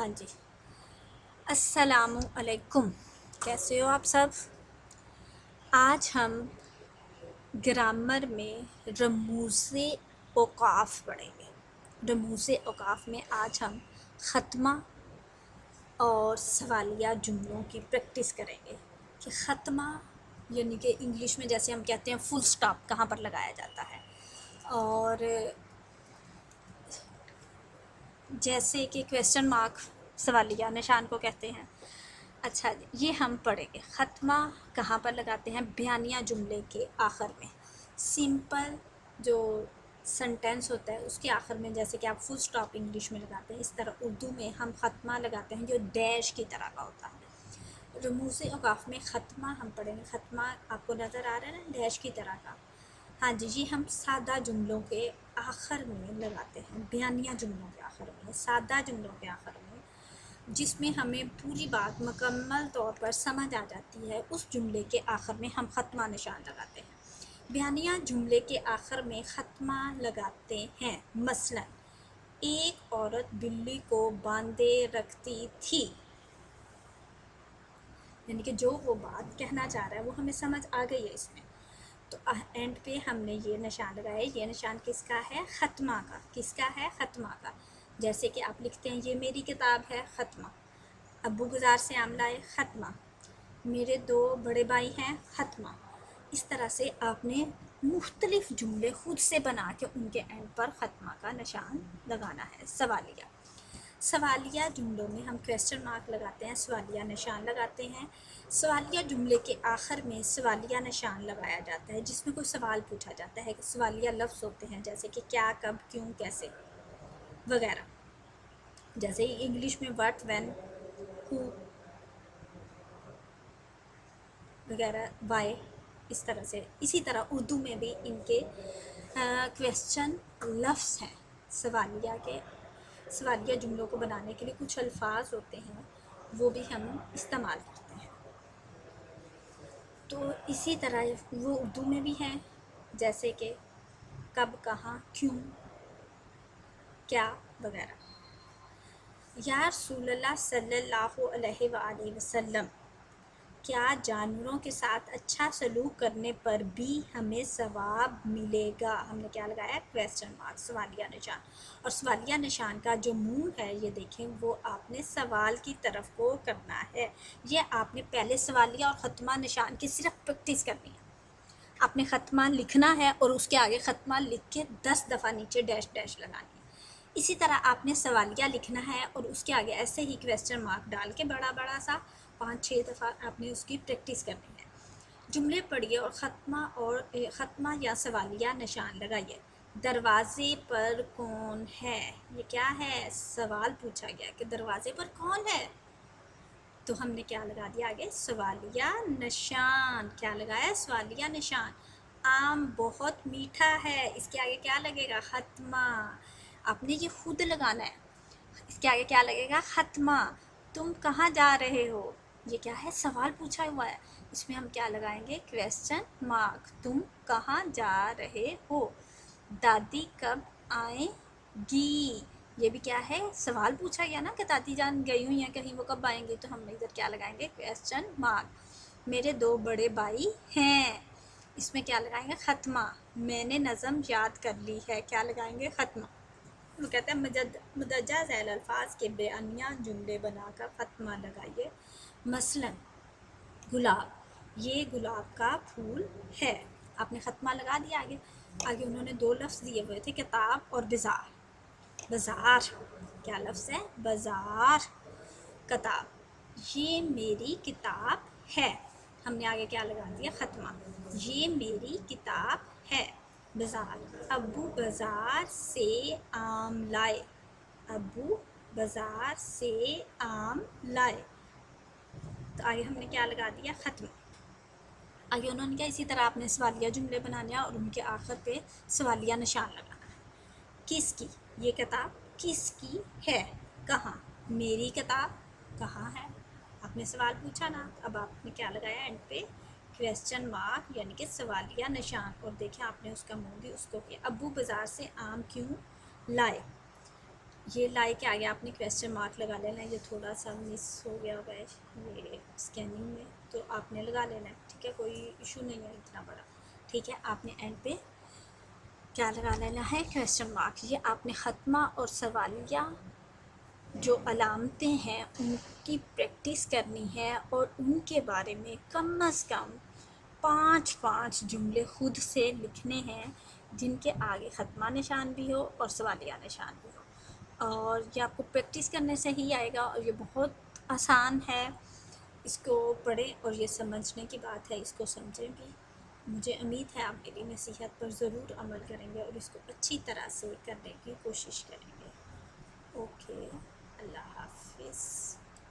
ہاں جی، السلام علیکم، کیسے ہو آپ سب؟ آج ہم گرامر میں رموز اوقاف پڑھیں گے۔ رموز اوقاف میں آج ہم ختمہ اور سوالیہ جملوں کی پریکٹس کریں گے کہ ختمہ یعنی کہ انگلش میں جیسے ہم کہتے ہیں فل سٹاپ کہاں پر لگایا جاتا ہے، اور جیسے کہ کویسچن مارک سوالیہ نشان کو کہتے ہیں۔ اچھا جی، یہ ہم پڑھیں گے۔ ختمہ کہاں پر لگاتے ہیں؟ بیانیہ جملے کے آخر میں۔ سمپل جو سنٹینس ہوتا ہے اس کے آخر میں، جیسے کہ آپ فل سٹاپ انگلش میں لگاتے ہیں، اس طرح اردو میں ہم ختمہ لگاتے ہیں جو ڈیش کی طرح کا ہوتا ہے۔ رموز اوقاف میں ختمہ ہم پڑھیں گے۔ ختمہ آپ کو نظر آ رہا ہے نا، ڈیش کی طرح کا۔ ہاں جی، یہ ہم سادہ جملوں کے آخر میں لگاتے ہیں، بیانیہ جملوں کے آخر میں، سادہ جملوں کے آخر میں، جس میں ہمیں پوری بات مکمل طور پر سمجھ آ جاتی ہے، اس جملے کے آخر میں ہم ختمہ نشان لگاتے ہیں۔ بیانیہ جملے کے آخر میں ختمہ لگاتے ہیں۔ مثلا ایک عورت بلی کو باندھے رکھتی تھی، یعنی کہ جو وہ بات کہنا چاہ رہا ہے وہ ہمیں سمجھ آ گئی ہے اس میں، تو اینڈ پہ ہم نے یہ نشان لگایا۔ یہ نشان کس کا ہے؟ ختمہ کا۔ کس کا ہے؟ ختمہ کا۔ جیسے کہ آپ لکھتے ہیں یہ میری کتاب ہے، ختمہ۔ ابو بازار سے آم لائے، ختمہ۔ میرے 2 بڑے بھائی ہیں، ختمہ۔ اس طرح سے آپ نے مختلف جملے خود سے بنا کے ان کے اینڈ پر ختمہ کا نشان لگانا ہے۔ سوالیہ سوالیہ جملوں میں ہم کویسچن مارک لگاتے ہیں، سوالیہ نشان لگاتے ہیں۔ سوالیہ جملے کے آخر میں سوالیہ نشان لگایا جاتا ہے جس میں کوئی سوال پوچھا جاتا ہے۔ سوالیہ لفظ ہوتے ہیں جیسے کہ کیا، کب، کیوں، کیسے وغیرہ، جیسے انگلش میں واٹ، وین، ہو وغیرہ، وائی، اس طرح سے۔ اسی طرح اردو میں بھی ان کے کویسچن لفظ ہیں۔ سوالیہ کے سوالیہ جملوں کو بنانے کے لیے کچھ الفاظ ہوتے ہیں، وہ بھی ہم استعمال کرتے ہیں۔ تو اسی طرح وہ اردو میں بھی ہیں، جیسے کہ کب، کہاں، کیوں، کیا وغیرہ۔ یا رسول اللہ صلی اللہ علیہ وآلہ وسلم، کیا جانوروں کے ساتھ اچھا سلوک کرنے پر بھی ہمیں ثواب ملے گا؟ ہم نے کیا لگایا؟ کویسچن مارک، سوالیہ نشان۔ اور سوالیہ نشان کا جو منہ ہے یہ دیکھیں، وہ آپ نے سوال کی طرف کو کرنا ہے۔ یہ آپ نے پہلے سوالیہ اور ختمہ نشان کی صرف پریکٹس کرنی ہے۔ آپ نے ختمہ لکھنا ہے اور اس کے آگے ختمہ لکھ کے 10 دفعہ نیچے ڈیش ڈیش لگانی ہے۔ اسی طرح آپ نے سوالیہ لکھنا ہے اور اس کے آگے ایسے ہی کویسچن مارک ڈال کے بڑا بڑا سا 5-6 دفعہ آپ نے اس کی پریکٹس کرنی ہے۔ جملے پڑھیے اور ختمہ یا سوالیہ نشان لگائیے۔ دروازے پر کون ہے؟ یہ کیا ہے؟ سوال پوچھا گیا کہ دروازے پر کون ہے، تو ہم نے کیا لگا دیا آگے؟ سوالیہ نشان۔ کیا لگایا؟ سوالیہ نشان۔ آم بہت میٹھا ہے، اس کے آگے کیا لگے گا؟ ختمہ۔ آپ نے یہ خود لگانا ہے۔ اس کے آگے کیا لگے گا؟ ختمہ۔ تم کہاں جا رہے ہو؟ یہ کیا ہے؟ سوال پوچھا ہوا ہے، اس میں ہم کیا لگائیں گے؟ Question mark. تم کہاں جا رہے ہو؟ دادی کب آئیں گی؟ یہ بھی کیا ہے؟ سوال پوچھا گیا نا کہ دادی جان گئی ہوئی ہیں کہیں، وہ کب آئیں گی، تو ہم ادھر کیا لگائیں گے؟ Question mark. میرے 2 بڑے بھائی ہیں، اس میں کیا لگائیں گے؟ ختمہ۔ میں نے نظم یاد کر لی ہے، کیا لگائیں گے؟ ختمہ۔ وہ کہتا ہے مدرجہ ذیل الفاظ کے بیانیہ جملے بنا کر ختمہ لگائیے۔ مثلا گلاب، یہ گلاب کا پھول ہے۔ آپ نے ختمہ لگا دیا۔ آگے انہوں نے 2 لفظ دیے ہوئے تھے، کتاب اور بازار۔ بازار کیا لفظ ہے؟ بازار، کتاب۔ یہ میری کتاب ہے، ہم نے آگے کیا لگا دیا؟ ختمہ۔ یہ میری کتاب ہے۔ بازار، ابو بازار سے آم لائے۔ ابو بازار سے آم لائے، تو آگے ہم نے کیا لگا دیا؟ ختم۔ آگے انہوں نے کیا، اسی طرح آپ نے سوالیہ جملے بنانے ہیں اور ان کے آخر پہ سوالیہ نشان لگانا ہے۔ کس کی یہ کتاب؟ کس کی ہے؟ کہاں؟ میری کتاب کہاں ہے؟ آپ نے سوال پوچھا نا، اب آپ نے کیا لگایا اینڈ پہ؟ کویسچن مارک، یعنی کہ سوالیہ نشان۔ اور دیکھیں آپ نے اس کا منہ بھی اس کو کیا۔ ابو بازار سے آم کیوں لائے؟ یہ لائی کے آگے آپ نے کویسچن مارک لگا لینا ہے، یہ تھوڑا سا مس ہو گیا ہوا ہے یہ اسکیننگ میں، تو آپ نے لگا لینا ہے، ٹھیک ہے، کوئی ایشو نہیں ہے اتنا بڑا، ٹھیک ہے۔ آپ نے اینڈ پہ کیا لگا لینا ہے، کویسچن مارک۔ یہ آپ نے ختمہ اور سوالیہ جو علامتیں ہیں ان کی پریکٹس کرنی ہے، اور ان کے بارے میں کم از کم 5 جملے خود سے لکھنے ہیں، جن کے آگے ختمہ نشان بھی ہو اور سوالیہ نشان بھی ہو، اور یہ آپ کو پریکٹس کرنے سے ہی آئے گا، اور یہ بہت آسان ہے، اس کو پڑھیں اور یہ سمجھنے کی بات ہے، اس کو سمجھیں بھی۔ مجھے امید ہے آپ میری نصیحت پر ضرور عمل کریں گے اور اس کو اچھی طرح سے کرنے کی کوشش کریں گے۔ اوکے، اللہ حافظ۔